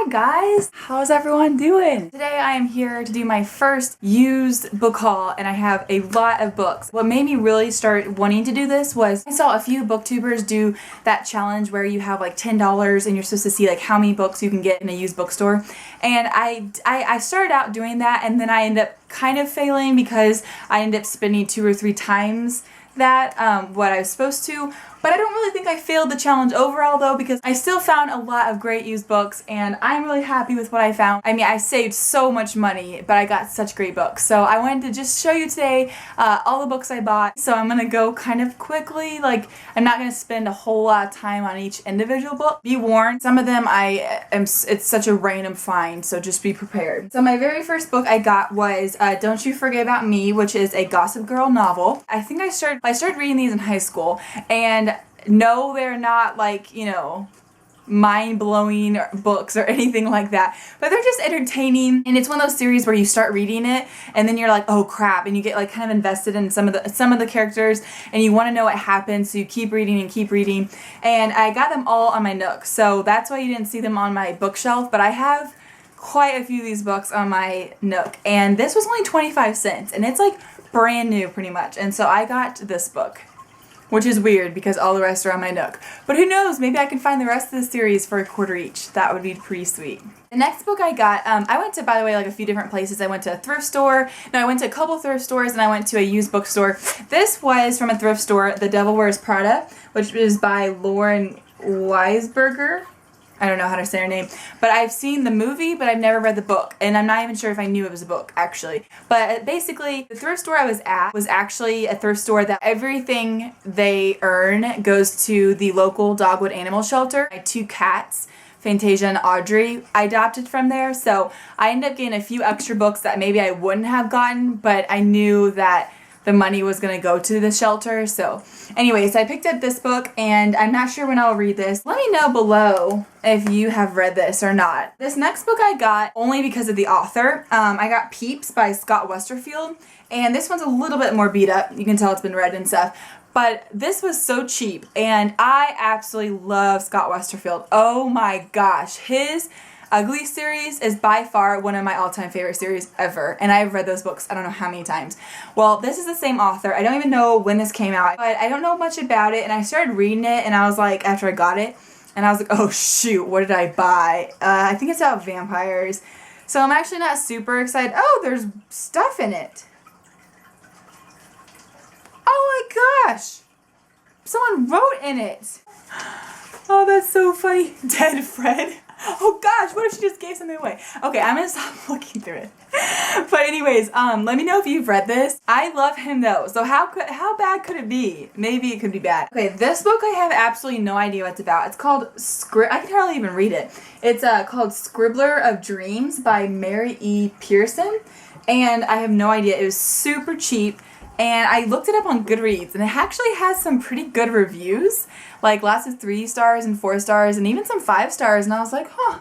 Hi guys, how's everyone doing? Today I am here to do my first used book haul and I have a lot of books. What made me really start wanting to do this was I saw a few booktubers do that challenge where you have like $10 and you're supposed to see like how many books you can get in a used bookstore. And I started out doing that and then I ended up kind of failing because I ended up spending 2 or 3 times that what I was supposed to. But I don't really think I failed the challenge overall though, because I still found a lot of great used books and I'm really happy with what I found. I mean, I saved so much money, but I got such great books. So I wanted to just show you today all the books I bought. So I'm gonna go kind of quickly, like I'm not gonna spend a whole lot of time on each individual book. Be warned, some of them it's such a random find, so just be prepared. So my very first book I got was Don't You Forget About Me, which is a Gossip Girl novel. I think I started reading these in high school, and no, they're not like, you know, mind-blowing books or anything like that, but they're just entertaining. And it's one of those series where you start reading it and then you're like, oh crap, and you get like kind of invested in some of the characters and you want to know what happens, so you keep reading and keep reading. And I got them all on my Nook, so that's why you didn't see them on my bookshelf, but I have quite a few of these books on my Nook, and this was only 25 cents and it's like brand new pretty much. And so I got this book, which is weird because all the rest are on my Nook. But who knows, maybe I can find the rest of the series for $1 each. That would be pretty sweet. The next book I got, I went to, by the way, like a few different places. I went to a thrift store, I went to a couple thrift stores, and I went to a used bookstore. This was from a thrift store, The Devil Wears Prada, which is by Lauren Weisberger. I don't know how to say her name, but I've seen the movie, but I've never read the book, and I'm not even sure if I knew it was a book, actually. But basically, the thrift store I was at was actually a thrift store that everything they earn goes to the local Dogwood Animal Shelter. My 2 cats, Fantasia and Audrey, I adopted from there, so I ended up getting a few extra books that maybe I wouldn't have gotten, but I knew that the money was going to go to the shelter. So anyways, I picked up this book and I'm not sure when I'll read this. Let me know below if you have read this or not. This next book I got only because of the author. I got Peeps by Scott Westerfield, and this one's a little bit more beat up. You can tell it's been read and stuff. But this was so cheap and I absolutely love Scott Westerfield. Oh my gosh, his Ugly series is by far one of my all-time favorite series ever, and I've read those books I don't know how many times. Well, this is the same author. I don't even know when this came out, but I don't know much about it, and I started reading it, and I was like, after I got it, and I was like, oh shoot, what did I buy? I think it's about vampires, so I'm actually not super excited. Oh, there's stuff in it. Oh my gosh! Someone wrote in it! Oh, that's so funny. Dead Fred. Oh gosh, what if she just gave something away? Okay, I'm gonna stop looking through it. But anyways, let me know if you've read this. I love him though, so how bad could it be? Maybe it could be bad. Okay, this book I have absolutely no idea what it's about. It's called I can hardly even read it. It's called Scribbler of Dreams by Marley E. Pearson, and I have no idea. It was super cheap. And I looked it up on Goodreads, and it actually has some pretty good reviews, like lots of 3 stars and 4 stars, and even some 5 stars, and I was like, huh,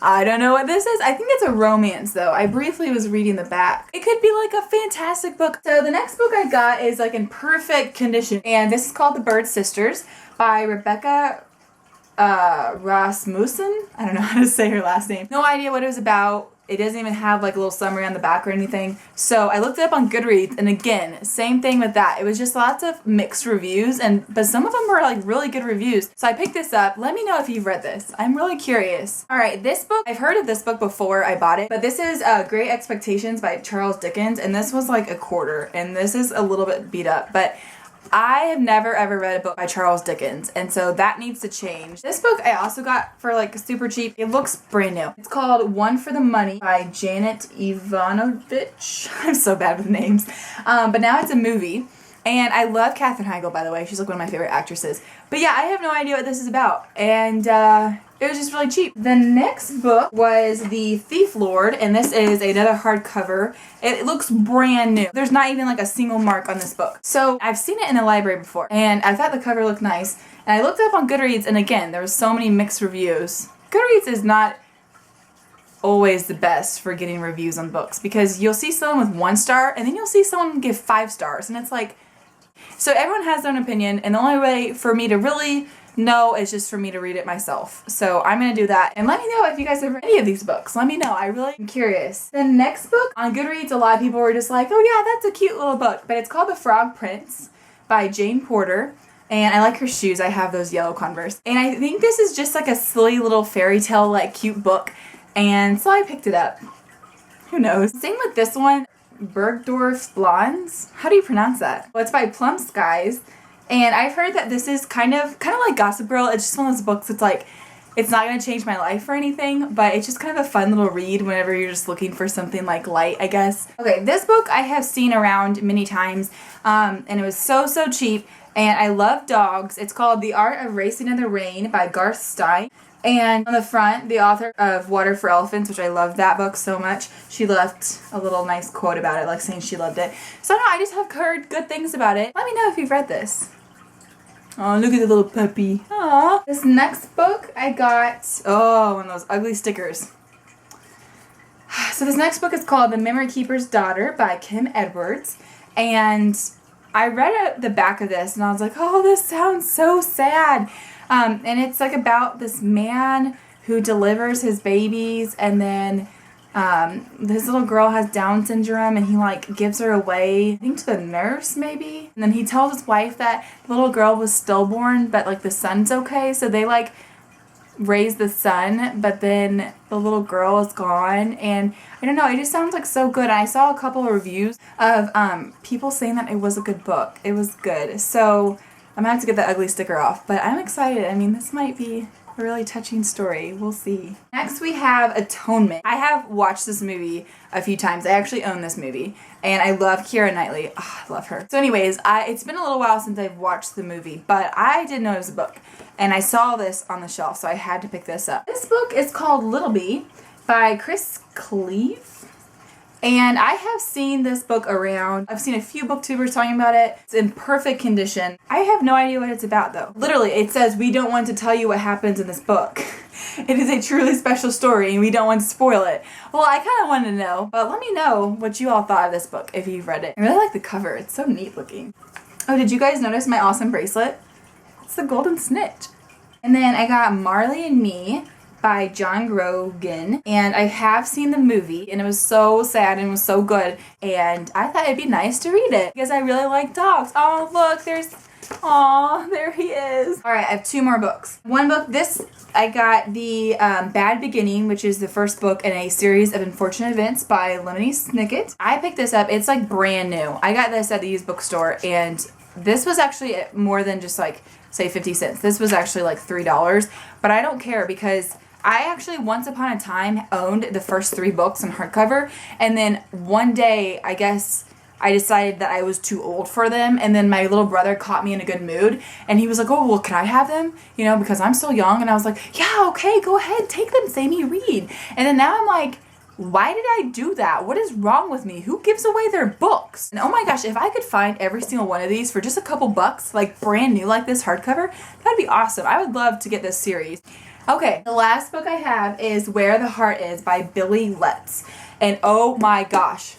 I don't know what this is. I think it's a romance, though. I briefly was reading the back. It could be like a fantastic book. So the next book I got is like in perfect condition, and this is called The Bird Sisters by Rebecca Rasmussen. I don't know how to say her last name. No idea what it was about. It doesn't even have like a little summary on the back or anything. So I looked it up on Goodreads, and again, same thing with that. It was just lots of mixed reviews, but some of them were like really good reviews. So I picked this up. Let me know if you've read this. I'm really curious. All right, this book, I've heard of this book before I bought it, but this is Great Expectations by Charles Dickens, and this was like $1, and this is a little bit beat up, but I have never ever read a book by Charles Dickens, and so that needs to change. This book I also got for like super cheap. It looks brand new. It's called One for the Money by Janet Ivanovich. I'm so bad with names. But now it's a movie. And I love Katherine Heigl, by the way. She's like one of my favorite actresses. But yeah, I have no idea what this is about. And it was just really cheap. The next book was The Thief Lord, and this is another hardcover. It looks brand new. There's not even like a single mark on this book. So I've seen it in the library before, and I thought the cover looked nice. And I looked it up on Goodreads, and again, there was so many mixed reviews. Goodreads is not always the best for getting reviews on books, because you'll see someone with 1 star, and then you'll see someone give 5 stars, and it's like, So everyone has their own opinion, and the only way for me to really know is just for me to read it myself. So I'm going to do that. And let me know if you guys have read any of these books. Let me know. I really am curious. The next book on Goodreads, a lot of people were just like, oh yeah, that's a cute little book. But it's called The Frog Prince by Jane Porter. And I like her shoes. I have those yellow Converse. And I think this is just like a silly little fairy tale, like cute book. And so I picked it up. Who knows? Same with this one, Bergdorf Blondes. How do you pronounce that? Well, it's by Plum Skies. And I've heard that this is kind of like Gossip Girl. It's just one of those books that's like, it's not going to change my life or anything, but it's just kind of a fun little read whenever you're just looking for something like light, I guess. Okay, this book I have seen around many times, and it was so cheap, and I love dogs. It's called The Art of Racing in the Rain by Garth Stein. And on the front, the author of Water for Elephants, which I love that book so much, she left a little nice quote about it, like saying she loved it. So no, I just have heard good things about it. Let me know if you've read this. Oh, look at the little puppy. Aww. This next book I got, one of those ugly stickers. So this next book is called The Memory Keeper's Daughter by Kim Edwards. And I read the back of this and I was like, oh, this sounds so sad. And it's like about this man who delivers his babies, and then this little girl has Down syndrome, and he like gives her away, I think to the nurse maybe. And then he tells his wife that the little girl was stillborn, but like the son's okay. So they like raise the son, but then the little girl is gone. And I don't know, it just sounds like so good. I saw a couple of reviews of people saying that it was a good book. It was good. So I'm gonna have to get the ugly sticker off, but I'm excited. I mean, this might be a really touching story. We'll see. Next we have Atonement. I have watched this movie a few times. I actually own this movie, and I love Keira Knightley. Oh, I love her. So anyways, it's been a little while since I've watched the movie, but I didn't know it was a book, and I saw this on the shelf, so I had to pick this up. This book is called Little Bee by Chris Cleave. And I have seen this book around. I've seen a few booktubers talking about it. It's in perfect condition. I have no idea what it's about though. Literally, it says, we don't want to tell you what happens in this book. It is a truly special story and we don't want to spoil it. Well, I kind of wanted to know, but let me know what you all thought of this book if you've read it. I really like the cover. It's so neat looking. Oh, did you guys notice my awesome bracelet? It's the golden snitch. And then I got Marley Me by John Grogan, and I have seen the movie, and it was so sad and it was so good, and I thought it'd be nice to read it because I really like dogs. Oh, look, there he is. All right, I have two more books. One book, I got the Bad Beginning, which is the first book in a series of unfortunate events by Lemony Snicket. I picked this up. It's like brand new. I got this at the used bookstore, and this was actually more than just like, say 50 cents. This was actually like $3, but I don't care because I actually once upon a time owned the first 3 books in hardcover, and then one day I guess I decided that I was too old for them, and then my little brother caught me in a good mood, and he was like, oh, well, can I have them? You know, because I'm still young, and I was like, yeah, okay, go ahead, take them, Sammy, read. And then now I'm like, why did I do that? What is wrong with me? Who gives away their books? And oh my gosh, if I could find every single one of these for just a couple bucks, like brand new like this hardcover, that'd be awesome. I would love to get this series. Okay, the last book I have is Where the Heart Is by Billy Letts. And oh my gosh,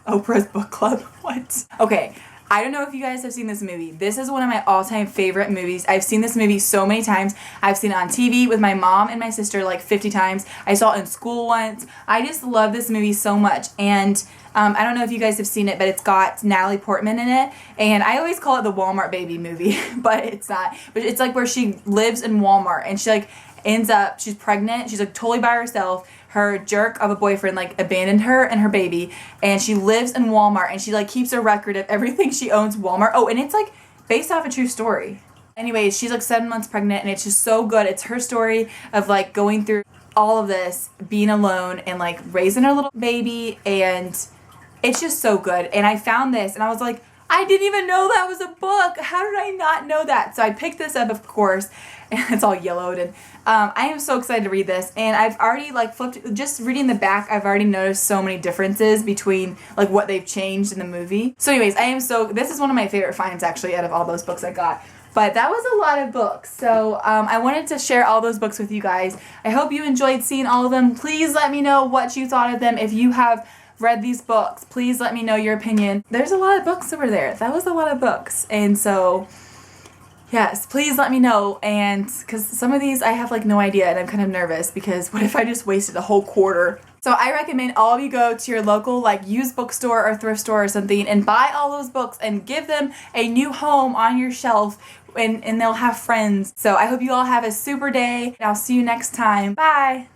Oprah's book club, what? Okay, I don't know if you guys have seen this movie. This is one of my all-time favorite movies. I've seen this movie so many times. I've seen it on TV with my mom and my sister like 50 times. I saw it in school once. I just love this movie so much. And I don't know if you guys have seen it, but it's got Natalie Portman in it. And I always call it the Walmart baby movie, but it's not. But it's like where she lives in Walmart and she like ends up, she's pregnant. She's like totally by herself. Her jerk of a boyfriend like abandoned her and her baby, and she lives in Walmart, and she like keeps a record of everything she owns Walmart. Oh, and it's like based off a true story. Anyways, she's like 7 months pregnant, and it's just so good. It's her story of like going through all of this, being alone and like raising her little baby, and it's just so good. And I found this and I was like, I didn't even know that was a book. How did I not know that? So I picked this up, of course, and it's all yellowed, and I am so excited to read this. And I've already like flipped, just reading the back, I've already noticed so many differences between like what they've changed in the movie. So anyways, this is one of my favorite finds actually out of all those books I got. But that was a lot of books, so I wanted to share all those books with you guys. I hope you enjoyed seeing all of them. Please let me know what you thought of them. If you have read these books, please let me know your opinion. There's a lot of books over there. That was a lot of books. And so, yes, please let me know. And because some of these I have like no idea and I'm kind of nervous because what if I just wasted a whole quarter? So I recommend all of you go to your local like used bookstore or thrift store or something and buy all those books and give them a new home on your shelf, and they'll have friends. So I hope you all have a super day, and I'll see you next time. Bye!